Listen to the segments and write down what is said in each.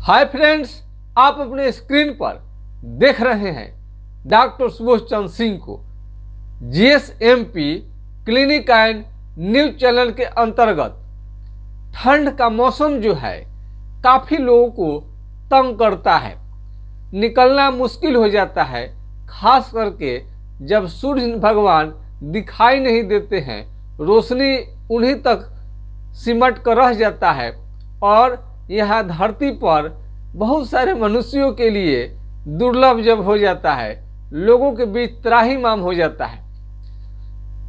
Hi friends, आप अपने screen पर देख रहे हैं डॉक्टर सुबोध चंद्र सिंह को जीएसएमपी क्लिनिक एंड न्यूज चैनल के अंतर्गत। ठंड का मौसम जो है काफ़ी लोगों को तंग करता है, निकलना मुश्किल हो जाता है, खास करके जब सूर्य भगवान दिखाई नहीं देते हैं, रोशनी उन्हीं तक सिमट कर रह जाता है और यह धरती पर बहुत सारे मनुष्यों के लिए दुर्लभ जब हो जाता है, लोगों के बीच त्राहिमाम हो जाता है।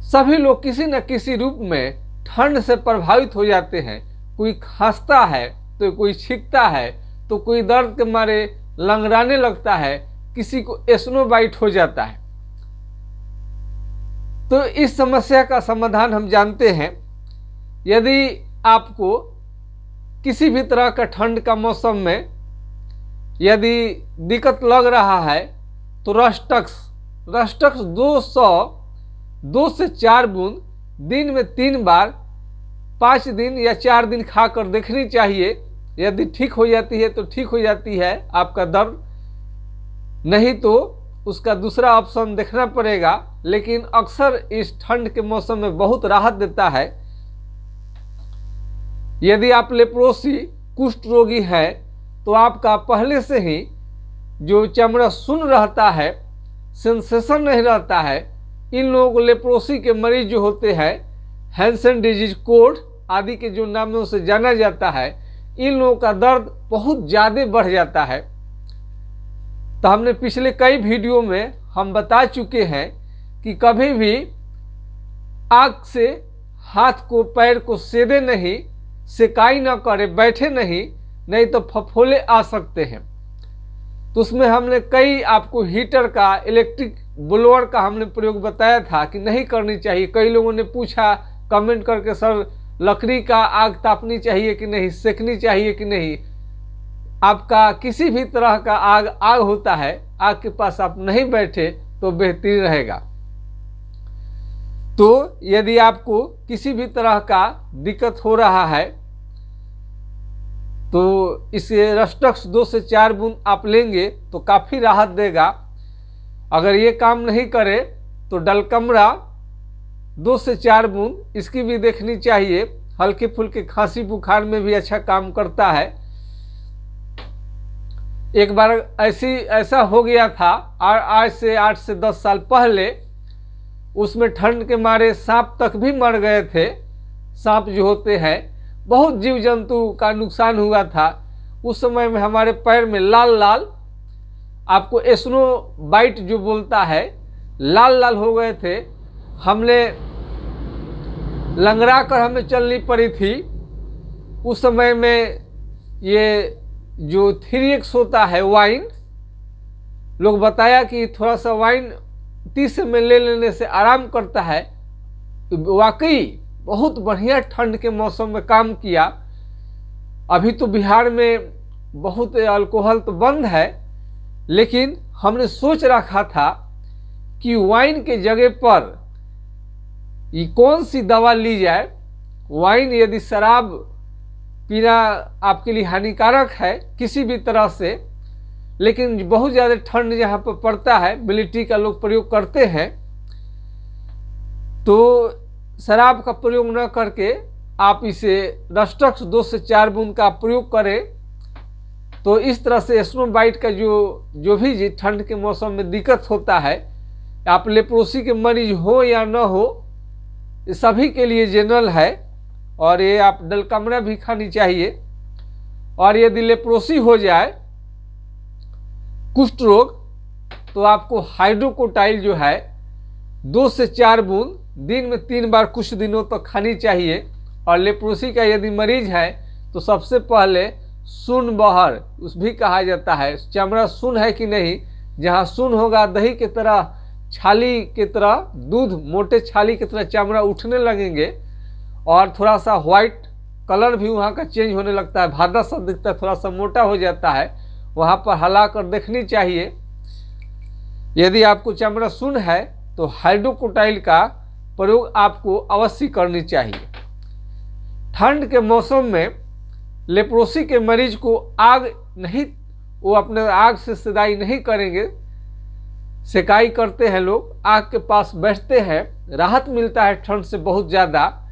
सभी लोग किसी न किसी रूप में ठंड से प्रभावित हो जाते हैं। कोई खांसता है तो कोई छींकता है तो कोई दर्द के मारे लंगड़ाने लगता है, किसी को स्नो बाइट हो जाता है। तो इस समस्या का समाधान हम जानते हैं। यदि आपको किसी भी तरह का ठंड का मौसम में यदि दिक्कत लग रहा है तो रस्टक्स 2 से 4 बूंद दिन में 3 बार 5 दिन या 4 दिन खाकर देखनी चाहिए। यदि ठीक हो जाती है तो ठीक हो जाती है आपका दर्द, नहीं तो उसका दूसरा ऑप्शन देखना पड़ेगा। लेकिन अक्सर इस ठंड के मौसम में बहुत राहत देता है। यदि आप लेप्रोसी कुष्ठ रोगी हैं तो आपका पहले से ही जो चमड़ा सुन्न रहता है, सेंसेशन नहीं रहता है। इन लोगों को लेप्रोसी के मरीज जो होते हैं, हैंसन डिजीज कोड आदि के जो नामों से जाना जाता है, इन लोगों का दर्द बहुत ज़्यादा बढ़ जाता है। तो हमने पिछले कई वीडियो में हम बता चुके हैं कि कभी भी आग से हाथ को पैर को सेदे नहीं, सेकाई ना करे, बैठे नहीं तो फफोले आ सकते हैं। तो उसमें हमने कई आपको हीटर का, इलेक्ट्रिक ब्लोअर का हमने प्रयोग बताया था कि नहीं करनी चाहिए। कई लोगों ने पूछा कमेंट करके, सर लकड़ी का आग तापनी चाहिए कि नहीं, सेकनी चाहिए कि नहीं। आपका किसी भी तरह का आग होता है, आग के पास आप नहीं बैठे तो बेहतरीन रहेगा। तो यदि आपको किसी भी तरह का दिक्कत हो रहा है तो इसे रस्टक्स 2 से 4 बूंद आप लेंगे तो काफ़ी राहत देगा। अगर ये काम नहीं करे तो डलकमरा 2 से 4 बूंद इसकी भी देखनी चाहिए। हल्के फुल्के खांसी बुखार में भी अच्छा काम करता है। एक बार ऐसा हो गया था आज से 8 से 10 साल पहले, उसमें ठंड के मारे सांप तक भी मर गए थे। सांप जो होते हैं, बहुत जीव जंतु का नुकसान हुआ था। उस समय में हमारे पैर में लाल लाल, आपको स्नो बाइट जो बोलता है, लाल लाल हो गए थे। हमने लंगड़ा कर हमें चलनी पड़ी थी। उस समय में ये जो 3x होता है वाइन, लोग बताया कि थोड़ा सा वाइन 30 ml ले लेने से आराम करता है। वाकई बहुत बढ़िया ठंड के मौसम में काम किया। अभी तो बिहार में बहुत अल्कोहल तो बंद है, लेकिन हमने सोच रखा था कि वाइन के जगह पर ये कौन सी दवा ली जाए। वाइन यदि शराब पीना आपके लिए हानिकारक है किसी भी तरह से, लेकिन बहुत ज़्यादा ठंड जहाँ पर पड़ता है, ब्लैक टी का लोग प्रयोग करते हैं, तो शराब का प्रयोग न करके आप इसे रस्टक्स 2 से 4 बूंद का प्रयोग करें। तो इस तरह से स्नो बाइट का जो भी ठंड के मौसम में दिक्कत होता है, आप लेप्रोसी के मरीज हो या न हो, सभी के लिए जनरल है। और ये आप डलकमरा भी खानी चाहिए। और यदि लेप्रोसी हो जाए, कुष्ठ रोग, तो आपको हाइड्रोकोटाइल जो है 2 से 4 बूंद दिन में 3 बार कुछ दिनों तक खानी चाहिए। और लेप्रोसी का यदि मरीज है तो सबसे पहले सुन बहर उस भी कहा जाता है, चमड़ा सुन है कि नहीं, जहाँ सुन होगा दही की तरह, छाली की तरह, दूध मोटे छाली की तरह चमड़ा उठने लगेंगे और थोड़ा सा व्हाइट कलर भी वहाँ का चेंज होने लगता है, भादा सा दिखता है, थोड़ा सा मोटा हो जाता है। वहाँ पर हिलाकर देखनी चाहिए। यदि आपको चमड़ा सुन है तो हाइड्रोकोटाइल का प्रयोग आपको अवश्य करनी चाहिए। ठंड के मौसम में लेप्रोसी के मरीज को आग नहीं, वो अपने आग से सेकाई नहीं करेंगे। सेकाई करते हैं लोग, आग के पास बैठते हैं, राहत मिलता है ठंड से बहुत ज़्यादा।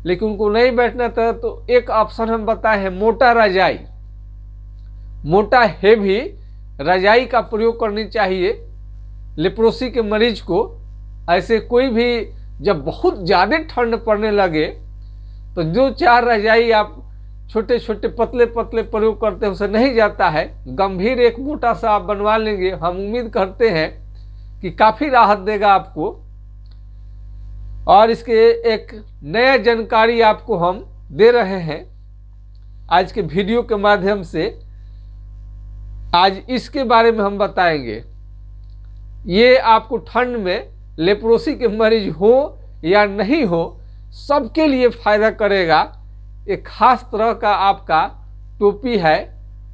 लेकिन उनको नहीं बैठना था तो एक ऑप्शन हम बताए हैं, मोटा रजाई, मोटा हेवी रजाई का प्रयोग करनी चाहिए लेप्रोसी के मरीज को। ऐसे कोई भी जब बहुत ज़्यादा ठंड पड़ने लगे तो जो 4 रजाई आप छोटे छोटे पतले पतले प्रयोग करते हैं उसे नहीं जाता है, गंभीर एक मोटा सा आप बनवा लेंगे। हम उम्मीद करते हैं कि काफ़ी राहत देगा आपको। और इसके एक नया जानकारी आपको हम दे रहे हैं आज के वीडियो के माध्यम से। आज इसके बारे में हम बताएंगे, ये आपको ठंड में लेप्रोसी के मरीज हो या नहीं हो सबके लिए फ़ायदा करेगा। एक खास तरह का आपका टोपी है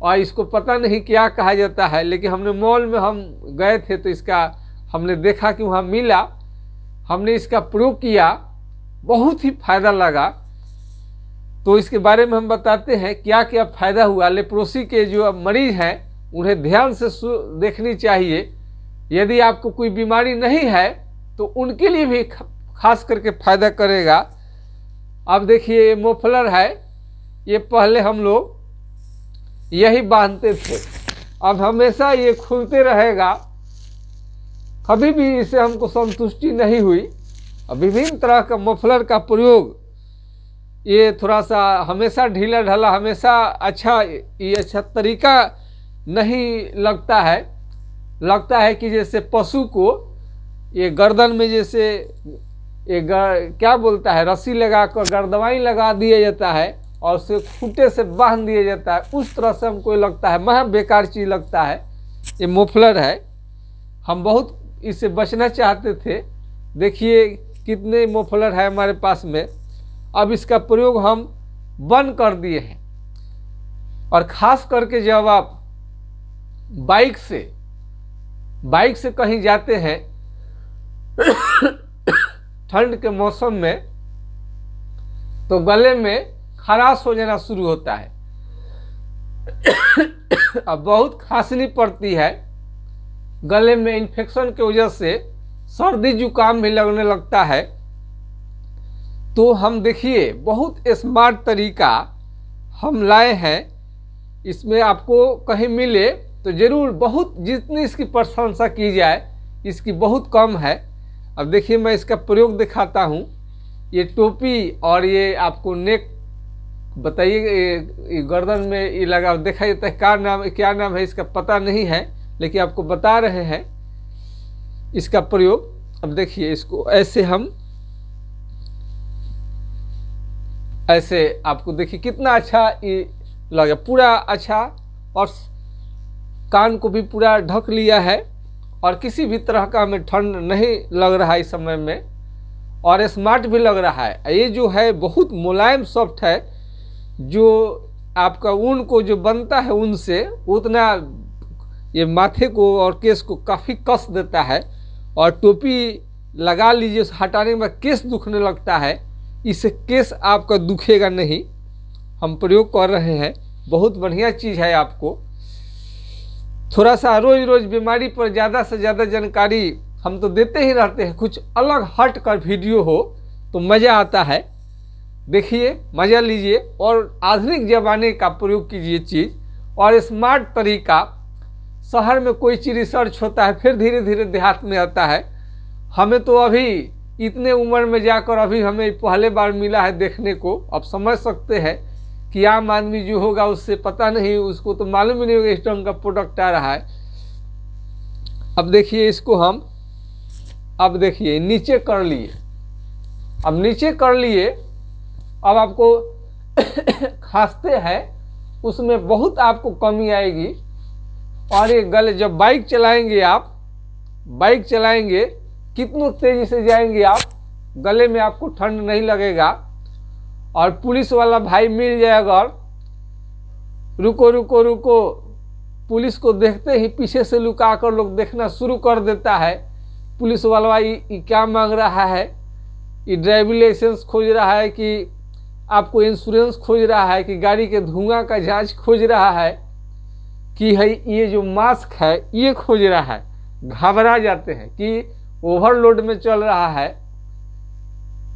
और इसको पता नहीं क्या कहा जाता है, लेकिन हमने मॉल में हम गए थे तो इसका हमने देखा कि वहाँ मिला, हमने इसका प्रयोग किया, बहुत ही फ़ायदा लगा। तो इसके बारे में हम बताते हैं क्या क्या फ़ायदा हुआ। लेप्रोसी के जो मरीज हैं उन्हें ध्यान से देखनी चाहिए। यदि आपको कोई बीमारी नहीं है तो उनके लिए भी खास करके फ़ायदा करेगा। अब देखिए ये मोफलर है, ये पहले हम लोग यही बांधते थे, अब हमेशा ये खुलते रहेगा, कभी भी इससे हमको संतुष्टि नहीं हुई। अब विभिन्न तरह का मफलर का प्रयोग, ये थोड़ा सा हमेशा ढीला ढाला, हमेशा अच्छा, ये अच्छा तरीका नहीं लगता है। लगता है कि जैसे पशु को ये गर्दन में जैसे क्या बोलता है, रस्सी लगा कर गर्दवाई लगा दिया जाता है और उसे खूंटे से बांध दिया जाता है, उस तरह से हमको लगता है, महा बेकार चीज़ लगता है। ये मोफलर है, हम बहुत इससे बचना चाहते थे। देखिए कितने मोफलर है हमारे पास में। अब इसका प्रयोग हम बंद कर दिए हैं। और ख़ास करके जब आप बाइक से कहीं जाते हैं ठंड के मौसम में, तो गले में खराश हो जाना शुरू होता है। अब बहुत खांसनी पड़ती है, गले में इन्फेक्शन की वजह से सर्दी जुकाम भी लगने लगता है। तो हम देखिए बहुत स्मार्ट तरीका हम लाए हैं। इसमें आपको कहीं मिले तो ज़रूर, बहुत जितनी इसकी प्रशंसा की जाए इसकी बहुत कम है। अब देखिए मैं इसका प्रयोग दिखाता हूँ। ये टोपी और ये आपको नेक, बताइए गर्दन में ये लगा देखा जाता है, क्या नाम है इसका पता नहीं है, लेकिन आपको बता रहे हैं इसका प्रयोग। अब देखिए इसको ऐसे हम ऐसे आपको देखिए कितना अच्छा ये लगा, पूरा अच्छा, और कान को भी पूरा ढक लिया है और किसी भी तरह का हमें ठंड नहीं लग रहा है इस समय में, और स्मार्ट भी लग रहा है। ये जो है बहुत मुलायम सॉफ्ट है, जो आपका ऊन को जो बनता है उनसे उतना ये माथे को और केस को काफ़ी कस देता है। और टोपी लगा लीजिए, हटाने के बाद केस दुखने लगता है, इससे केस आपका दुखेगा नहीं। हम प्रयोग कर रहे हैं, बहुत बढ़िया चीज़ है। आपको थोड़ा सा रोज़ रोज़ बीमारी पर ज़्यादा से ज़्यादा जानकारी हम तो देते ही रहते हैं, कुछ अलग हट कर वीडियो हो तो मज़ा आता है। देखिए मज़ा लीजिए और आधुनिक ज़माने का प्रयोग कीजिए चीज़, और स्मार्ट तरीका। शहर में कोई चीज़ रिसर्च होता है, फिर धीरे धीरे देहात में आता है। हमें तो अभी इतने उम्र में जाकर अभी हमें पहले बार मिला है देखने को। अब समझ सकते हैं कि आम आदमी जो होगा उससे पता नहीं, उसको तो मालूम ही नहीं होगा इस ढंग का प्रोडक्ट आ रहा है। अब देखिए इसको हम, अब देखिए नीचे कर लिए, अब नीचे कर लिए। अब आपको खांसते हैं उसमें बहुत आपको कमी आएगी। और ये गले, जब बाइक चलाएंगे आप, बाइक चलाएंगे कितनों तेज़ी से जाएंगे आप, गले में आपको ठंड नहीं लगेगा। और पुलिस वाला भाई मिल जाए अगर, रुको रुको रुको, पुलिस को देखते ही पीछे से लुका कर लोग देखना शुरू कर देता है। पुलिस वाला ये क्या मांग रहा है, ये ड्राइविंग लाइसेंस खोज रहा है कि आपको इंश्योरेंस खोज रहा है कि गाड़ी के धुआं का जांच खोज रहा है। कि है ये जो मास्क है ये खोज रहा है, घबरा जाते हैं कि ओवरलोड में चल रहा है,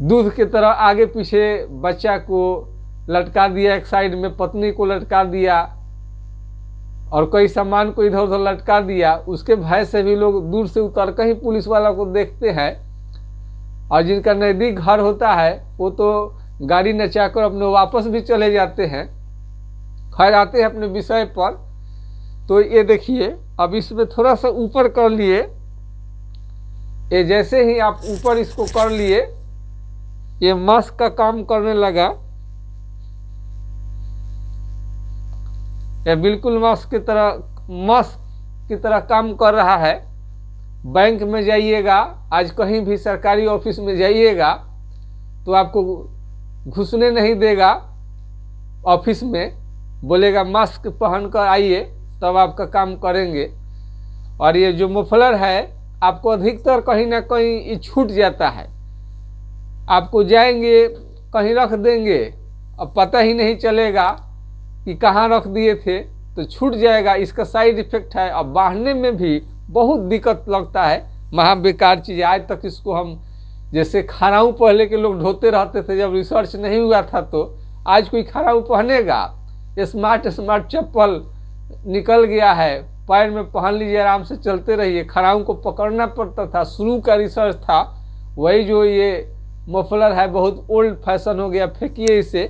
दूध की तरह आगे पीछे बच्चा को लटका दिया, एक साइड में पत्नी को लटका दिया और कई सामान को इधर उधर लटका दिया। उसके भय से भी लोग दूर से उतर कर ही पुलिस वाला को देखते हैं, और जिनका नज़दीक घर होता है वो तो गाड़ी नचाकर अपने वापस भी चले जाते हैं। खैर आते हैं अपने विषय पर। तो ये देखिए, अब इसमें थोड़ा सा ऊपर कर लिए, ये जैसे ही आप ऊपर इसको कर लिए ये मास्क का काम करने लगा। ये बिल्कुल मास्क की तरह काम कर रहा है। बैंक में जाइएगा, आज कहीं भी सरकारी ऑफिस में जाइएगा तो आपको घुसने नहीं देगा ऑफिस में, बोलेगा मास्क पहन कर आइए तब आपका काम करेंगे। और ये जो मफलर है आपको अधिकतर कहीं ना कहीं ये छूट जाता है, आपको जाएंगे कहीं रख देंगे, अब पता ही नहीं चलेगा कि कहाँ रख दिए थे, तो छूट जाएगा। इसका साइड इफेक्ट है। अब बांधने में भी बहुत दिक्कत लगता है, महा बेकार चीज़। आज तक इसको हम जैसे खराऊ पहले के लोग ढोते रहते थे, जब रिसर्च नहीं हुआ था, तो आज कोई खराऊ पहनेगा? स्मार्ट चप्पल निकल गया है, पैर में पहन लीजिए, आराम से चलते रहिए। खराऊ को पकड़ना पड़ता था, शुरू का रिसर्च था वही। जो ये मफलर है बहुत ओल्ड फैशन हो गया, फेंकिए इसे।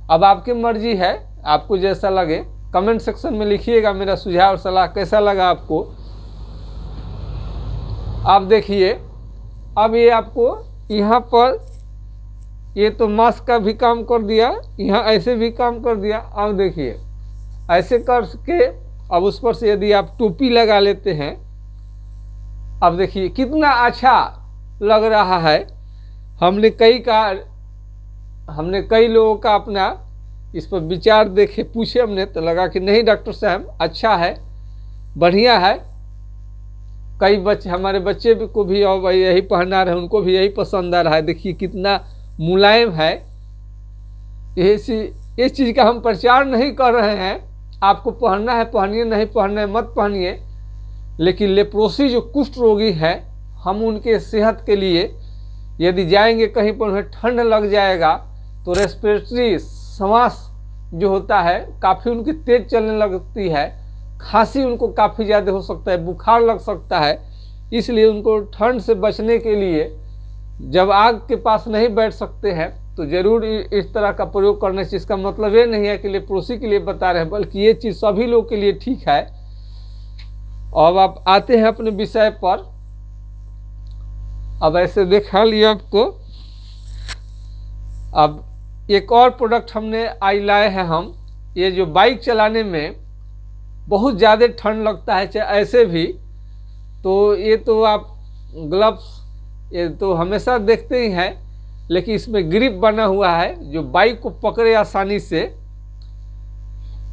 अब आपकी मर्जी है, आपको जैसा लगे। कमेंट सेक्शन में लिखिएगा मेरा सुझाव और सलाह कैसा लगा आपको। आप देखिए, अब ये आपको यहाँ पर ये तो मास्क का भी काम कर दिया, यहाँ ऐसे भी काम कर दिया। अब देखिए ऐसे करके अब उस पर से यदि आप टोपी लगा लेते हैं, अब देखिए कितना अच्छा लग रहा है। हमने कई लोगों का अपना इस पर विचार देखे, पूछे हमने, तो लगा कि नहीं डॉक्टर साहब अच्छा है, बढ़िया है। कई बच्चे, हमारे बच्चे को भी अब यही पहना रहे, उनको भी यही पसंद आ रहा है। देखिए कितना मुलायम है। इस चीज़ का हम प्रचार नहीं कर रहे हैं, आपको पहनना है पहनिए, नहीं पहनना है मत पहनिए। लेकिन लेप्रोसी जो कुष्ठ रोगी है, हम उनके सेहत के लिए यदि जाएंगे कहीं पर उन्हें ठंड लग जाएगा तो रेस्पिरेटरी सांस जो होता है काफ़ी उनकी तेज चलने लगती है, खांसी उनको काफ़ी ज़्यादा हो सकता है, बुखार लग सकता है। इसलिए उनको ठंड से बचने के लिए जब आग के पास नहीं बैठ सकते हैं तो ज़रूर इस तरह का प्रयोग करना चाहिए। इसका मतलब ये नहीं है कि लेप्रोसी के लिए बता रहे हैं, बल्कि ये चीज़ सभी लोग के लिए ठीक है। अब आप आते हैं अपने विषय पर। अब ऐसे देखा लिया आपको। अब एक और प्रोडक्ट हमने आज लाए हैं हम। ये जो बाइक चलाने में बहुत ज़्यादा ठंड लगता है चाहे ऐसे भी, तो ये तो आप ग्लव्स ये तो हमेशा देखते ही हैं, लेकिन इसमें ग्रिप बना हुआ है जो बाइक को पकड़े आसानी से।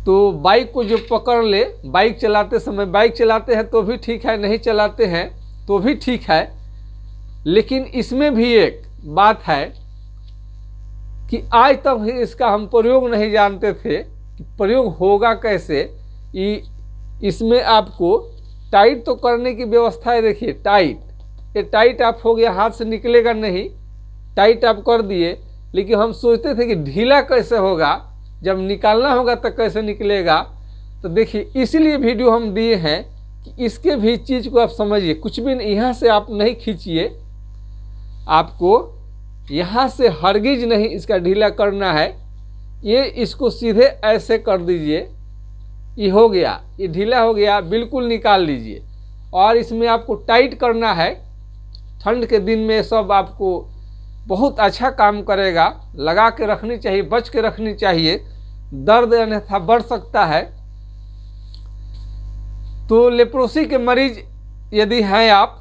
तो बाइक को जो पकड़ ले, बाइक चलाते समय, बाइक चलाते हैं तो भी ठीक है, नहीं चलाते हैं तो भी ठीक है। लेकिन इसमें भी एक बात है कि आज तक इसका हम प्रयोग नहीं जानते थे कि प्रयोग होगा कैसे। इसमें आपको टाइट तो करने की व्यवस्था है। देखिए टाइट, ये टाइट आप हो गया, हाथ से निकलेगा नहीं, टाइट आप कर दिए। लेकिन हम सोचते थे कि ढीला कैसे होगा, जब निकालना होगा तो कैसे निकलेगा। तो देखिए इसलिए वीडियो हम दिए हैं कि इसके भी चीज़ को आप समझिए। कुछ भी यहाँ से आप नहीं खींचिए, आपको यहाँ से हरगिज नहीं इसका ढीला करना है। ये इसको सीधे ऐसे कर दीजिए, ये हो गया, ये ढीला हो गया, बिल्कुल निकाल लीजिए। और इसमें आपको टाइट करना है। ठंड के दिन में सब आपको बहुत अच्छा काम करेगा। लगा के रखनी चाहिए, बच के रखनी चाहिए, दर्द अन्यथा बढ़ सकता है। तो लेप्रोसी के मरीज यदि हैं आप,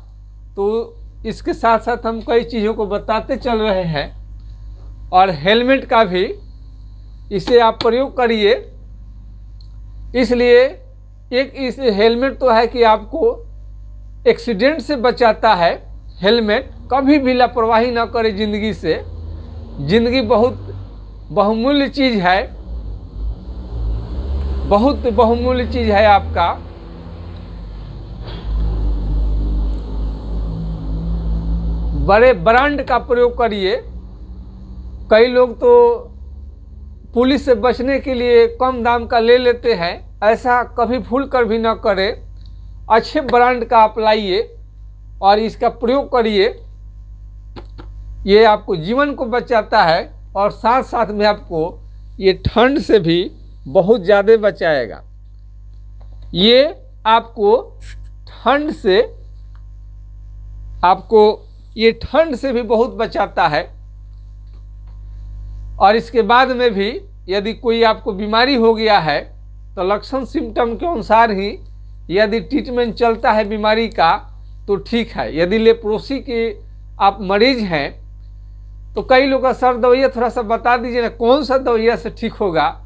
तो इसके साथ साथ हम कई चीज़ों को बताते चल रहे हैं। और हेलमेट का भी इसे आप प्रयोग करिए। इसलिए एक इस हेलमेट तो है कि आपको एक्सीडेंट से बचाता है। हेलमेट कभी भी लापरवाही ना करें ज़िंदगी से। ज़िंदगी बहुत बहुमूल्य चीज़ है, बहुत बहुमूल्य चीज़ है आपका। बड़े ब्रांड का प्रयोग करिए। कई लोग तो पुलिस से बचने के लिए कम दाम का ले लेते हैं, ऐसा कभी भूल कर भी न करें। अच्छे ब्रांड का आप लाइए और इसका प्रयोग करिए। ये आपको जीवन को बचाता है और साथ साथ में आपको ये ठंड से भी बहुत ज़्यादा बचाएगा। ये आपको ठंड से भी बहुत बचाता है। और इसके बाद में भी यदि कोई आपको बीमारी हो गया है तो लक्षण सिम्टम के अनुसार ही यदि ट्रीटमेंट चलता है बीमारी का तो ठीक है। यदि लेप्रोसी के आप मरीज हैं तो कई लोग का सर दवाइया थोड़ा सा बता दीजिए ना, कौन सा दवाइया से ठीक होगा।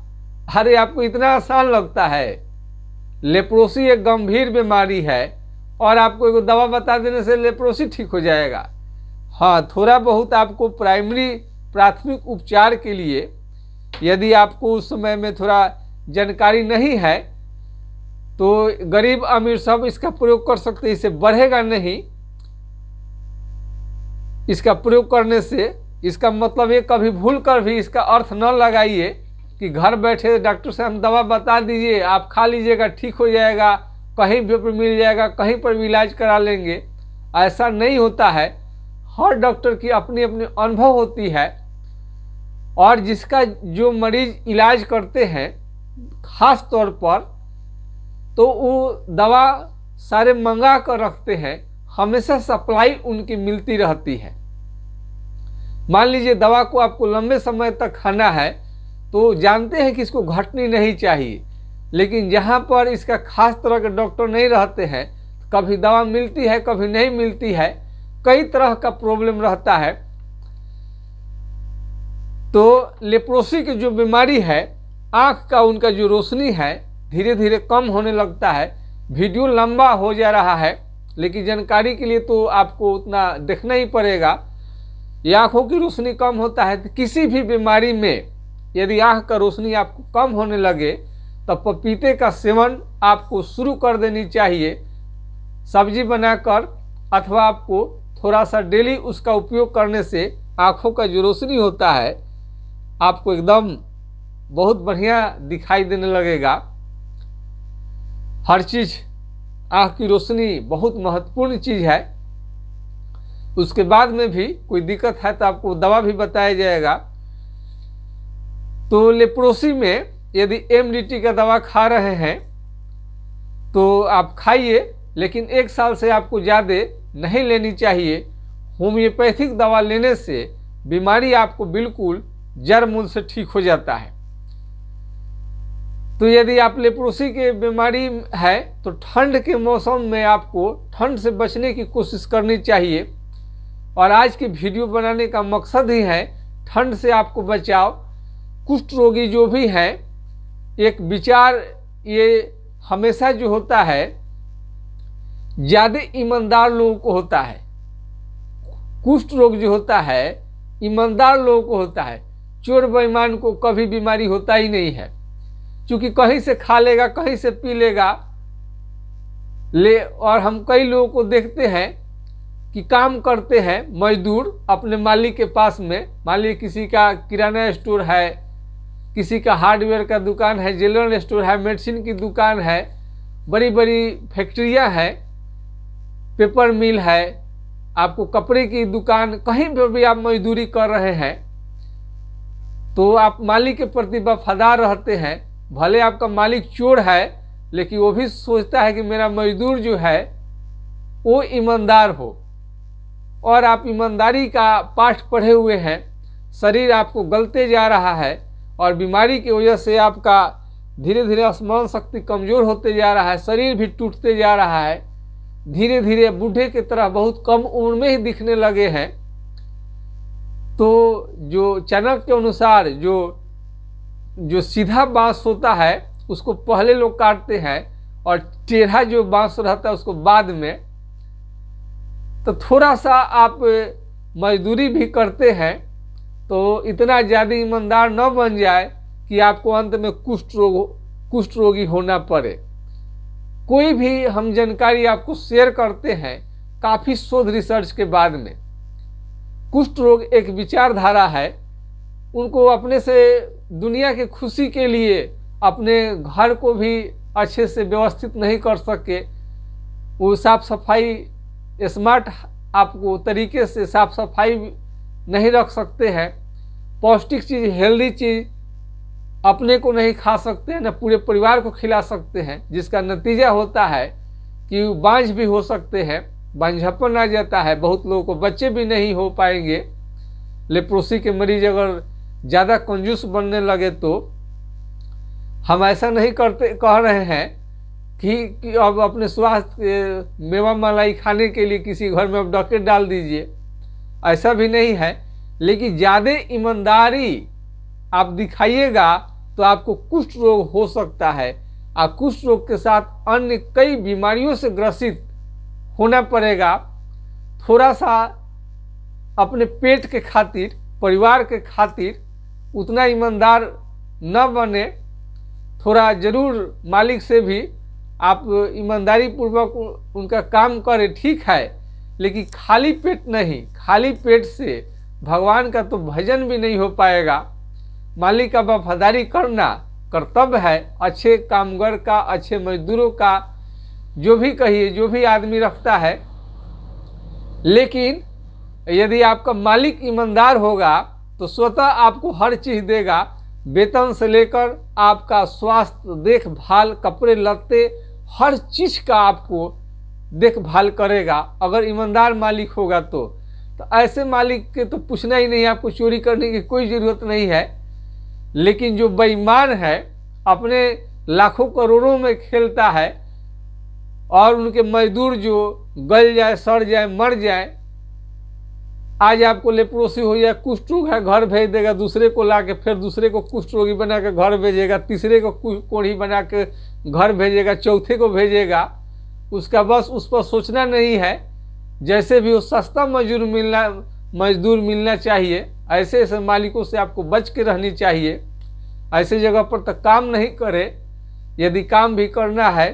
अरे आपको इतना आसान लगता है? लेप्रोसी एक गंभीर बीमारी है और आपको एक दवा बता देने से लेप्रोसी ठीक हो जाएगा। हाँ, थोड़ा बहुत आपको प्राथमिक उपचार के लिए यदि आपको उस समय में थोड़ा जानकारी नहीं है तो गरीब अमीर सब इसका प्रयोग कर सकते हैं। इससे बढ़ेगा नहीं। इसका प्रयोग करने से इसका मतलब ये कभी भूल कर भी इसका अर्थ न लगाइए कि घर बैठे डॉक्टर से हम दवा बता दीजिए, आप खा लीजिएगा, ठीक हो जाएगा, कहीं भी मिल जाएगा, कहीं पर भी इलाज करा लेंगे। ऐसा नहीं होता है। हर डॉक्टर की अपनी अपनी अनुभव होती है और जिसका जो मरीज इलाज करते हैं खास तौर पर तो वो दवा सारे मंगा कर रखते हैं, हमेशा सप्लाई उनकी मिलती रहती है। मान लीजिए दवा को आपको लंबे समय तक खाना है तो जानते हैं कि इसको घटनी नहीं चाहिए, लेकिन जहाँ पर इसका खास तरह के डॉक्टर नहीं रहते हैं, कभी दवा मिलती है कभी नहीं मिलती है, कई तरह का प्रॉब्लम रहता है। तो लेप्रोसी की जो बीमारी है, आँख का उनका जो रोशनी है धीरे धीरे कम होने लगता है। वीडियो लंबा हो जा रहा है लेकिन जानकारी के लिए तो आपको उतना देखना ही पड़ेगा। ये आँखों की रोशनी कम होता है तो किसी भी बीमारी में यदि आँख का रोशनी आपको कम होने लगे तो पपीते का सेवन आपको शुरू कर देनी चाहिए, सब्जी बनाकर, अथवा आपको थोड़ा सा डेली उसका उपयोग करने से आँखों का जो रोशनी होता है आपको एकदम बहुत बढ़िया दिखाई देने लगेगा। हर चीज़, आँख की रोशनी बहुत महत्वपूर्ण चीज़ है। उसके बाद में भी कोई दिक्कत है तो आपको दवा भी बताया जाएगा। तो लेप्रोसी में यदि एमडीटी का दवा खा रहे हैं तो आप खाइए, लेकिन 1 साल से आपको ज़्यादा नहीं लेनी चाहिए। होम्योपैथिक दवा लेने से बीमारी आपको बिल्कुल जड़ मूल से ठीक हो जाता है। तो यदि आप लेप्रोसी की बीमारी है तो ठंड के मौसम में आपको ठंड से बचने की कोशिश करनी चाहिए। और आज की वीडियो बनाने का मकसद ही है ठंड से आपको बचाव। कुष्ठ रोगी जो भी हैं, एक विचार ये हमेशा जो होता है ज़्यादा ईमानदार लोगों को होता है। कुष्ठ रोग जो होता है ईमानदार लोगों को होता है, चोर बेईमान को कभी बीमारी होता ही नहीं है। क्योंकि कहीं से खा लेगा, कहीं से पी लेगा और हम कई लोगों को देखते हैं कि काम करते हैं मजदूर अपने मालिक के पास में। मान लीजिए किसी का किराना स्टोर है, किसी का हार्डवेयर का दुकान है, जनरल स्टोर है, मेडिसिन की दुकान है, बड़ी बड़ी फैक्ट्रियां हैं, पेपर मिल है, आपको कपड़े की दुकान, कहीं पर भी आप मजदूरी कर रहे हैं तो आप मालिक के प्रति वफादार रहते हैं। भले आपका मालिक चोर है लेकिन वो भी सोचता है कि मेरा मजदूर जो है वो ईमानदार हो। और आप ईमानदारी का पाठ पढ़े हुए हैं, शरीर आपको गलते जा रहा है और बीमारी की वजह से आपका धीरे धीरे स्मरण शक्ति कमज़ोर होते जा रहा है, शरीर भी टूटते जा रहा है, धीरे धीरे बूढ़े की तरह बहुत कम उम्र में ही दिखने लगे हैं। तो जो चाणक्य के अनुसार जो सीधा बांस होता है उसको पहले लोग काटते हैं और टेढ़ा जो बांस रहता है उसको बाद में। तो थोड़ा सा आप मजदूरी भी करते हैं तो इतना ज़्यादा ईमानदार न बन जाए कि आपको अंत में कुष्ठ रोग कुष्ठ रोगी होना पड़े। कोई भी हम जानकारी आपको शेयर करते हैं काफ़ी शोध रिसर्च के बाद में। कुष्ठ रोग एक विचारधारा है, उनको अपने से दुनिया की खुशी के लिए अपने घर को भी अच्छे से व्यवस्थित नहीं कर सके, वो साफ सफाई स्मार्ट आपको तरीके से साफ सफाई नहीं रख सकते हैं, पौष्टिक चीज़ हेल्दी चीज़ अपने को नहीं खा सकते हैं, न पूरे परिवार को खिला सकते हैं, जिसका नतीजा होता है कि बांझ भी हो सकते हैं, बांझपन आ जाता है, बहुत लोगों को बच्चे भी नहीं हो पाएंगे। लेप्रोसी के मरीज अगर ज़्यादा कंजूस बनने लगे तो हम ऐसा नहीं कह रहे हैं कि अब अपने स्वास्थ्य मेवा मलाई खाने के लिए किसी घर में अब डॉक्टर डाल दीजिए, ऐसा भी नहीं है। लेकिन ज़्यादा ईमानदारी आप दिखाइएगा तो आपको कुष्ठ रोग हो सकता है, और कुष्ठ रोग के साथ अन्य कई बीमारियों से ग्रसित होना पड़ेगा। थोड़ा सा अपने पेट के खातिर, परिवार के खातिर उतना ईमानदार न बने, थोड़ा जरूर मालिक से भी आप ईमानदारी पूर्वक उनका काम करें, ठीक है, लेकिन खाली पेट नहीं। खाली पेट से भगवान का तो भजन भी नहीं हो पाएगा। मालिक का वफादारी करना कर्तव्य है, अच्छे कामगार का, अच्छे मजदूरों का, जो भी कहिए, जो भी आदमी रखता है। लेकिन यदि आपका मालिक ईमानदार होगा तो स्वतः आपको हर चीज़ देगा, वेतन से लेकर आपका स्वास्थ्य देखभाल, कपड़े लत्ते, हर चीज़ का आपको देखभाल करेगा अगर ईमानदार मालिक होगा तो ऐसे मालिक के तो पूछना ही नहीं, आपको चोरी करने की कोई ज़रूरत नहीं है। लेकिन जो बेईमान है, अपने लाखों करोड़ों में खेलता है और उनके मजदूर जो गल जाए, सड़ जाए, मर जाए, आज आपको लेप्रोसी हो जाए, कुष्ठ रोग है, घर भेज देगा, दूसरे को ला के फिर दूसरे को कुष्ठ रोगी बना के घर भेजेगा, तीसरे को कोढ़ी बना के घर भेजेगा, चौथे को भेजेगा। उसका बस उस पर सोचना नहीं है। जैसे भी वो सस्ता मजदूर मिलना चाहिए, ऐसे ऐसे मालिकों से आपको बच के रहनी चाहिए। ऐसे जगह पर तो काम नहीं करे। यदि काम भी करना है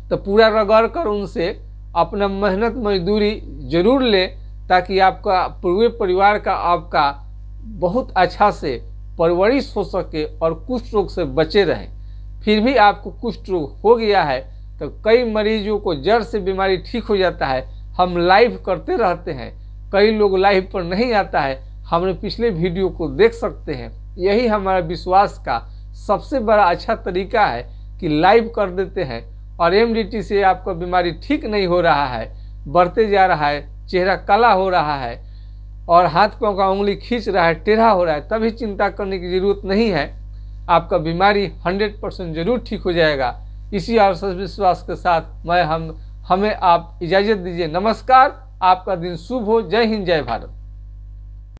तो पूरा रगड़ कर उनसे अपना मेहनत मजदूरी जरूर ले, ताकि आपका पूरे परिवार का आपका बहुत अच्छा से परवरिश हो सके और कुष्ठ रोग से बचे रहे। फिर भी आपको कुष्ठ रोग हो गया है तो कई मरीजों को जड़ से बीमारी ठीक हो जाता है। हम लाइव करते रहते हैं, कई लोग लाइव पर नहीं आता है, हमने पिछले वीडियो को देख सकते हैं। यही हमारा विश्वास का सबसे बड़ा अच्छा तरीका है कि लाइव कर देते हैं। और एमडीटी से आपका बीमारी ठीक नहीं हो रहा है, बढ़ते जा रहा है, चेहरा काला हो रहा है और हाथ पांव का उंगली खींच रहा है, टेढ़ा हो रहा है, तभी चिंता करने की जरूरत नहीं है। आपका बीमारी 100% जरूर ठीक हो जाएगा। इसी और विश्वास के साथ हमें आप इजाज़त दीजिए। नमस्कार, आपका दिन शुभ हो। जय हिंद, जय भारत।